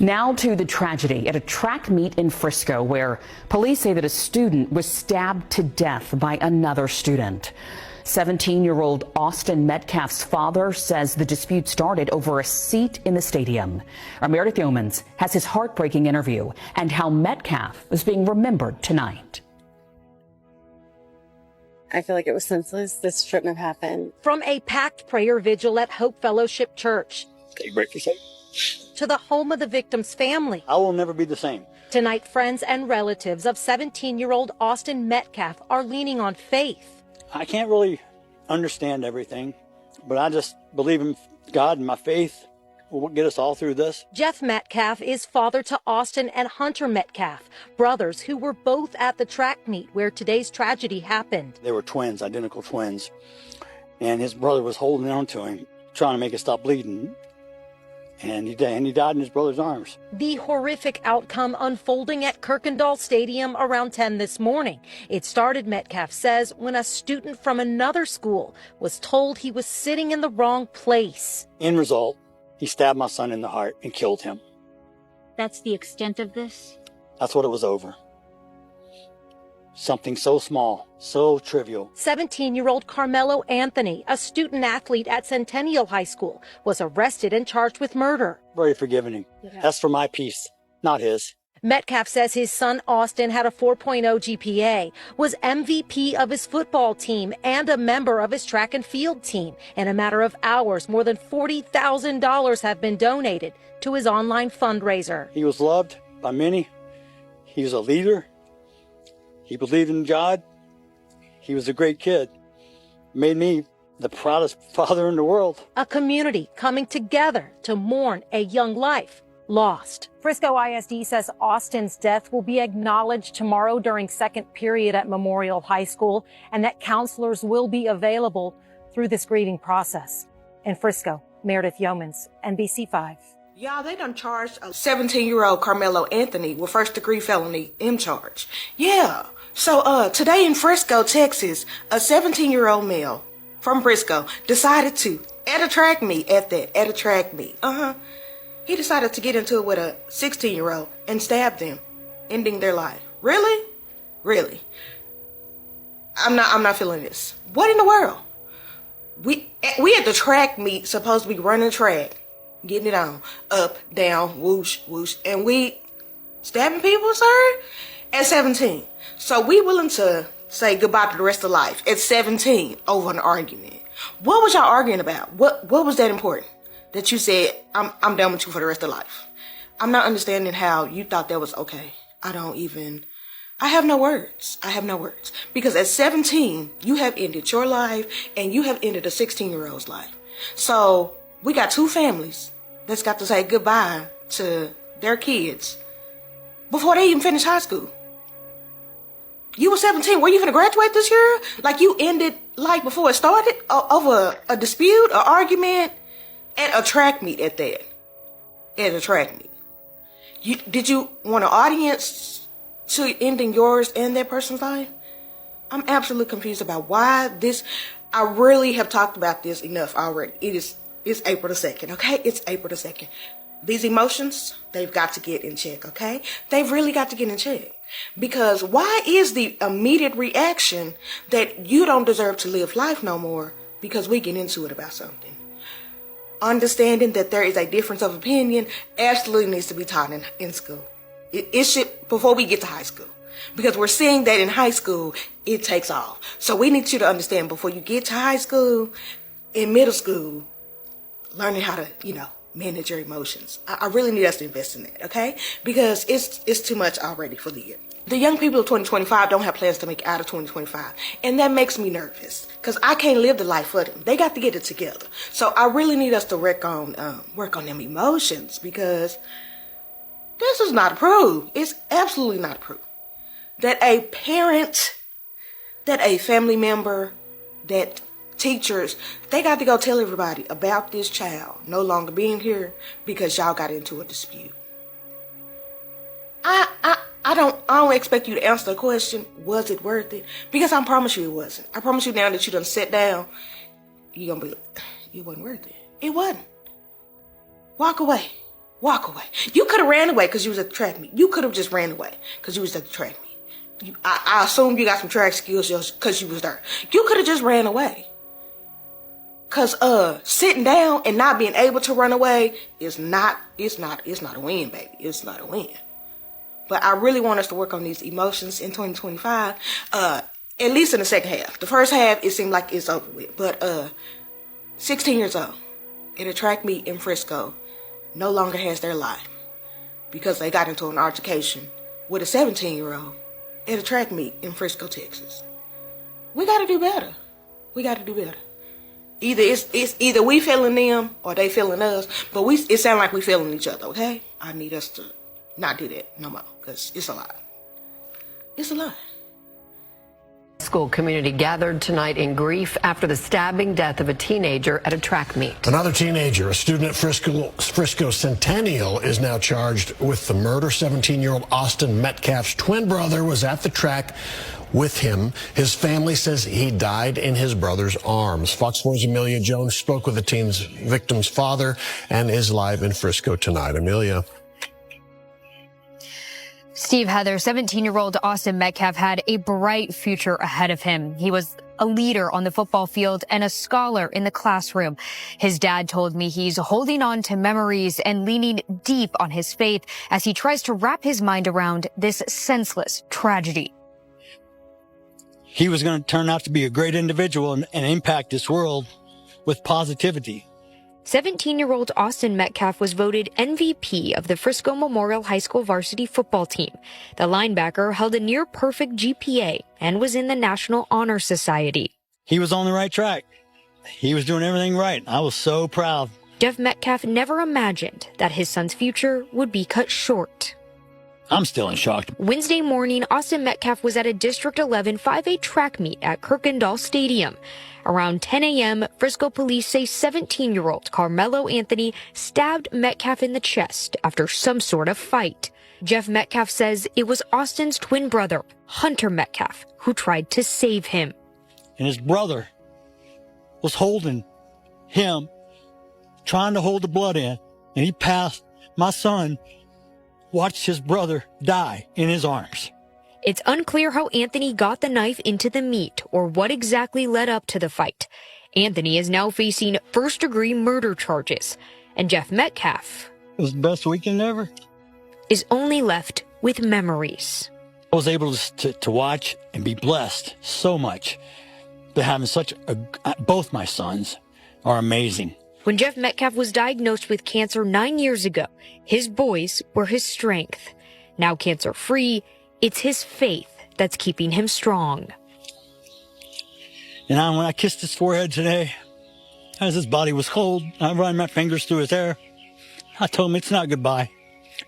Now to the tragedy at a track meet in Frisco, where police say that a student was stabbed to death by another student. 17-year-old Austin Metcalf's father says the dispute started over a seat in the stadium. Our Meredith Yeomans has his heartbreaking interview and how Metcalf is being remembered tonight. I feel like it was senseless. This shouldn't have happened. From a packed prayer vigil at Hope Fellowship Church Take a break for a second. to the home of the victim's family. I will never be the same. Tonight, friends and relatives of 17-year-old Austin Metcalf are leaning on faith. I can't really understand everything, but I just believe in God, and my faith will get us all through this. Jeff Metcalf is father to Austin and Hunter Metcalf, brothers who were both at the track meet where today's tragedy happened. They were twins, identical twins, and his brother was holding on to him, trying to make it stop bleeding. And he died in his brother's arms. The horrific outcome unfolding at Kirkendall Stadium around 10 this morning. It started, Metcalf says, when a student from another school was told he was sitting in the wrong place. End result, he stabbed my son in the heart and killed him. That's the extent of this? That's what it was over. Something so small, so trivial. 17-year-old Carmelo Anthony, a student athlete at Centennial High School, was arrested and charged with murder. Very forgiving him. That's for my peace, not his. Metcalf says his son Austin had a 4.0 GPA, was MVP of his football team, and a member of his track and field team. In a matter of hours, more than $40,000 have been donated to his online fundraiser. He was loved by many. He was a leader. He believed in God. He was a great kid. Made me the proudest father in the world. A community coming together to mourn a young life lost. Frisco ISD says Austin's death will be acknowledged tomorrow during second period at Memorial High School, and that counselors will be available through this grieving process. In Frisco, Meredith Yeomans, NBC5. Y'all, they done charged a 17-year-old Carmelo Anthony with first-degree felony in charge. Yeah. So, today in Frisco, Texas, a 17-year-old male from Frisco decided to, at a track meet, he decided to get into it with a 16-year-old and stab them, ending their life. Really? Really? I'm not feeling this. What in the world? We at the track meet, supposed to be running track, getting it on, up, down, whoosh, whoosh, and we stabbing people, sir? At 17. So we willing to say goodbye to the rest of life at 17 over an argument. What was y'all arguing about? What was that important? That you said, I'm done with you for the rest of life. I'm not understanding how you thought that was okay. I have no words. Because at 17, you have ended your life and you have ended a 16-year-old's life. So we got two families that's got to say goodbye to their kids before they even finish high school. You were 17. Were you going to graduate this year? Like you ended life before it started over a dispute, an argument, at a track meet at that. At a track meet. Did you want an audience to ending yours and that person's life? I'm absolutely confused about why this. I really have talked about this enough already. It's April the 2nd, okay? It's April the 2nd. These emotions, they've got to get in check, okay? They've really got to get in check. Because why is the immediate reaction that you don't deserve to live life no more because we get into it about something? Understanding that there is a difference of opinion absolutely needs to be taught in school. It should, before we get to high school. Because we're seeing that in high school, it takes off. So we need you to understand before you get to high school, in middle school, learning how to, manage your emotions. I really need us to invest in that, okay? Because it's too much already for the year. The young people of 2025 don't have plans to make it out of 2025. And that makes me nervous because I can't live the life for them. They got to get it together. So I really need us to work on them emotions because this is not approved. It's absolutely not approved. That a parent, that a family member, that teachers, they got to go tell everybody about this child no longer being here because y'all got into a dispute. I don't expect you to answer the question, was it worth it? Because I promise you it wasn't. I promise you now that you done sat down, you're going to be like, it wasn't worth it. It wasn't. Walk away. Walk away. You could have ran away because you was at the track meet. You could have just ran away because you was at the track meet. I assume you got some track skills because you was there. You could have just ran away. Cause sitting down and not being able to run away is not a win, baby. It's not a win. But I really want us to work on these emotions in 2025. At least in the second half. The first half, it seemed like it's over with. But 16 years old at a track meet in Frisco no longer has their life because they got into an altercation with a 17-year-old at a track meet in Frisco, Texas. We got to do better. We got to do better. Either we feeling them or they feeling us, but it sounds like we feeling each other. Okay, I need us to not do that no more because it's a lot. It's a lot. School community gathered tonight in grief after the stabbing death of a teenager at a track meet. Another teenager, a student at Frisco Centennial, is now charged with the murder. 17-year-old Austin Metcalf's twin brother was at the track with him. His family says he died in his brother's arms. Fox 4's Amelia Jones spoke with the victim's father and is live in Frisco tonight. Amelia. Steve, Heather, 17-year-old Austin Metcalf had a bright future ahead of him. He was a leader on the football field and a scholar in the classroom. His dad told me he's holding on to memories and leaning deep on his faith as he tries to wrap his mind around this senseless tragedy. He was going to turn out to be a great individual and impact this world with positivity. 17-year-old Austin Metcalf was voted MVP of the Frisco Memorial High School varsity football team. The linebacker held a near-perfect GPA and was in the National Honor Society. He was on the right track. He was doing everything right. I was so proud. Jeff Metcalf never imagined that his son's future would be cut short. I'm still in shock. Wednesday morning, Austin Metcalf was at a District 11 5A track meet at Kirkendall Stadium. Around 10 a.m., Frisco police say 17-year-old Carmelo Anthony stabbed Metcalf in the chest after some sort of fight. Jeff Metcalf says it was Austin's twin brother, Hunter Metcalf, who tried to save him. And his brother was holding him, trying to hold the blood in, and he passed. My son watched his brother die in his arms. It's unclear how Anthony got the knife into the meat or what exactly led up to the fight. Anthony is now facing first-degree murder charges, and Jeff Metcalf It was the best weekend ever. Is only left with memories. I was able to watch and be blessed so much to having both my sons are amazing. When Jeff Metcalf was diagnosed with cancer 9 years ago, his boys were his strength. Now cancer-free, it's his faith that's keeping him strong. And when I kissed his forehead today, as his body was cold, I ran my fingers through his hair. I told him it's not goodbye.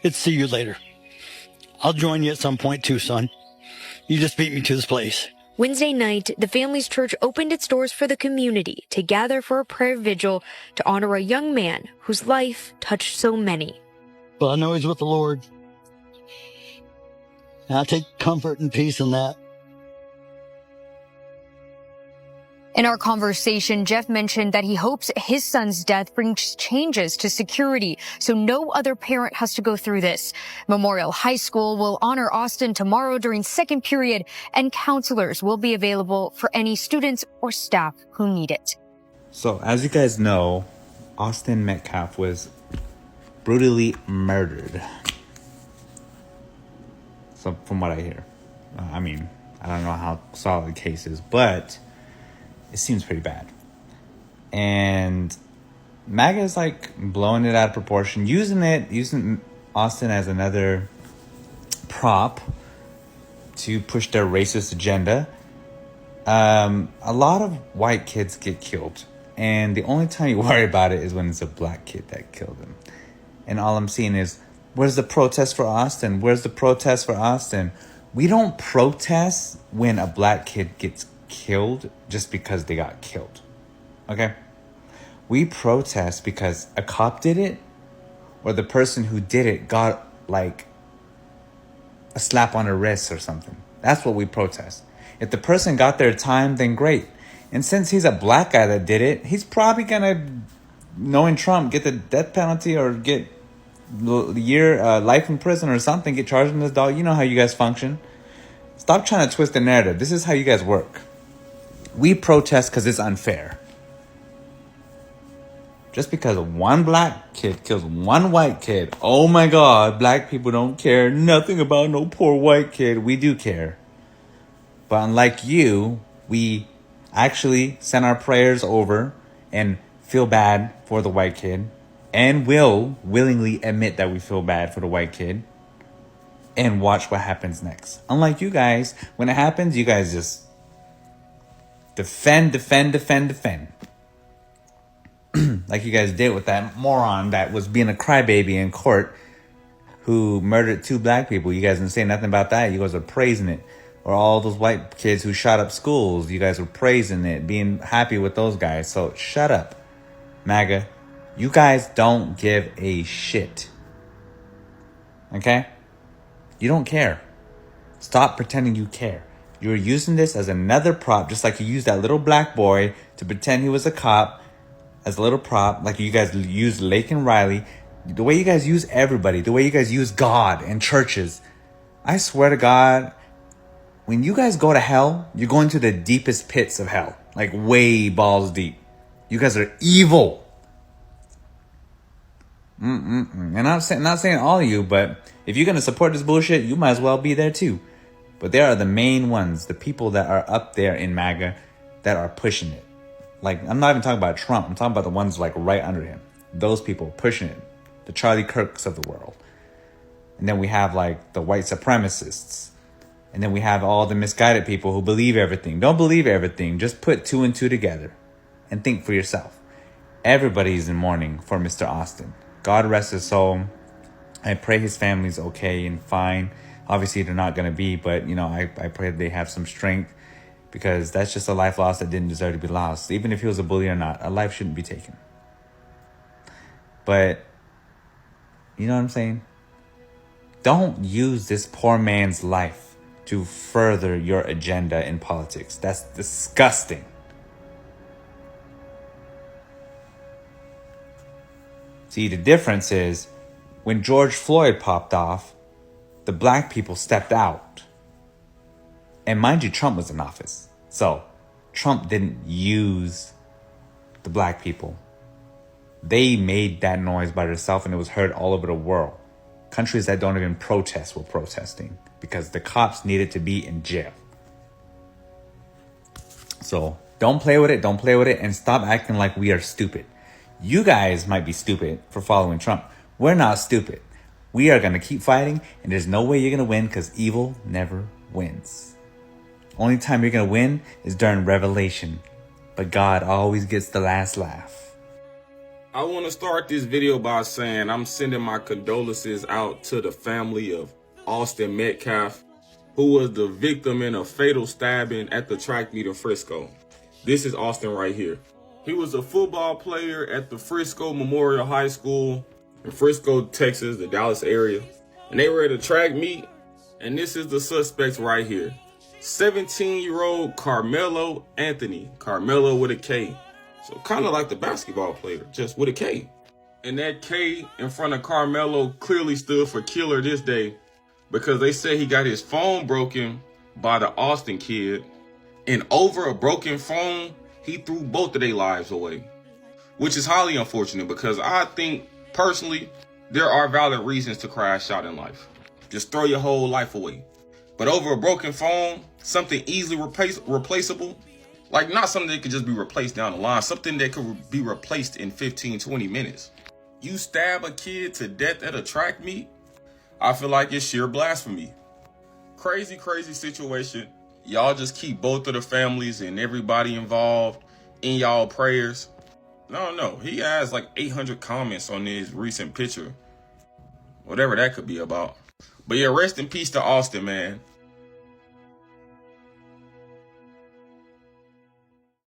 It's see you later. I'll join you at some point too, son. You just beat me to this place. Wednesday night, the family's church opened its doors for the community to gather for a prayer vigil to honor a young man whose life touched so many. But I know he's with the Lord. And I take comfort and peace in that. In our conversation, Jeff mentioned that he hopes his son's death brings changes to security so no other parent has to go through this. Memorial High School will honor Austin tomorrow during second period, and counselors will be available for any students or staff who need it. So, as you guys know, Austin Metcalf was brutally murdered. So, from what I hear. I mean, I don't know how solid the case is, but it seems pretty bad. And MAGA is like blowing it out of proportion, using Austin as another prop to push their racist agenda. A lot of white kids get killed, and the only time you worry about it is when it's a black kid that killed them. And all I'm seeing is, where's the protest for Austin? Where's the protest for Austin? We don't protest when a black kid gets killed just because they got killed. Okay? We protest because a cop did it, or the person who did it got like a slap on the wrist or something. That's what we protest. If the person got their time, then great. And since he's a black guy that did it, he's probably gonna, knowing Trump, get the death penalty or get life in prison or something, get charged in this dog. You know how you guys function. Stop trying to twist the narrative. This is how you guys work. We protest because it's unfair. Just because one black kid kills one white kid, oh my God, black people don't care nothing about no poor white kid. We do care. But unlike you, we actually send our prayers over and feel bad for the white kid and will willingly admit that we feel bad for the white kid and watch what happens next. Unlike you guys, when it happens, you guys just defend. Like you guys did with that moron that was being a crybaby in court who murdered 2 black people. You guys didn't say nothing about that. You guys are praising it. Or all those white kids who shot up schools. You guys were praising it, being happy with those guys. So shut up, MAGA. You guys don't give a shit. Okay? You don't care. Stop pretending you care. You're using this as another prop, just like you used that little black boy to pretend he was a cop as a little prop, like you guys use Lake and Riley. The way you guys use everybody, the way you guys use God and churches. I swear to God, when you guys go to hell, you're going to the deepest pits of hell. Like way balls deep. You guys are evil. And I'm not saying all of you, but if you're going to support this bullshit, you might as well be there too. But there are the main ones, the people that are up there in MAGA that are pushing it. Like, I'm not even talking about Trump. I'm talking about the ones like right under him. Those people pushing it. The Charlie Kirks of the world. And then we have like the white supremacists. And then we have all the misguided people who believe everything. Don't believe everything. Just put 2 and 2 together and think for yourself. Everybody's in mourning for Mr. Austin. God rest his soul. I pray his family's okay and fine. Obviously, they're not going to be, but, you know, I pray they have some strength because that's just a life lost that didn't deserve to be lost. Even if he was a bully or not, a life shouldn't be taken. But, you know what I'm saying? Don't use this poor man's life to further your agenda in politics. That's disgusting. See, the difference is when George Floyd popped off, the black people stepped out. And mind you, Trump was in office. So Trump didn't use the black people. They made that noise by themselves and it was heard all over the world. Countries that don't even protest were protesting because the cops needed to be in jail. So don't play with it. Don't play with it and stop acting like we are stupid. You guys might be stupid for following Trump. We're not stupid. We are going to keep fighting and there's no way you're going to win because evil never wins. Only time you're going to win is during Revelation. But God always gets the last laugh. I want to start this video by saying I'm sending my condolences out to the family of Austin Metcalf, who was the victim in a fatal stabbing at the track meet in Frisco. This is Austin right here. He was a football player at the Frisco Memorial High School in Frisco, Texas, the Dallas area. And they were at a track meet, and this is the suspects right here. 17-year-old Carmelo Anthony. Carmelo with a K. So kind of like the basketball player, just with a K. And that K in front of Carmelo clearly stood for killer this day because they said he got his phone broken by the Austin kid. And over a broken phone, he threw both of their lives away. Which is highly unfortunate because I think, personally, there are valid reasons to crash out in life. Just throw your whole life away. But over a broken phone, something easily replaceable, like not something that could just be replaced down the line, something that could be replaced in 15, 20 minutes. You stab a kid to death at a track meet? I feel like it's sheer blasphemy. Crazy, crazy situation. Y'all just keep both of the families and everybody involved in y'all prayers. No, he has like 800 comments on his recent picture. Whatever that could be about. But yeah, rest in peace to Austin, man.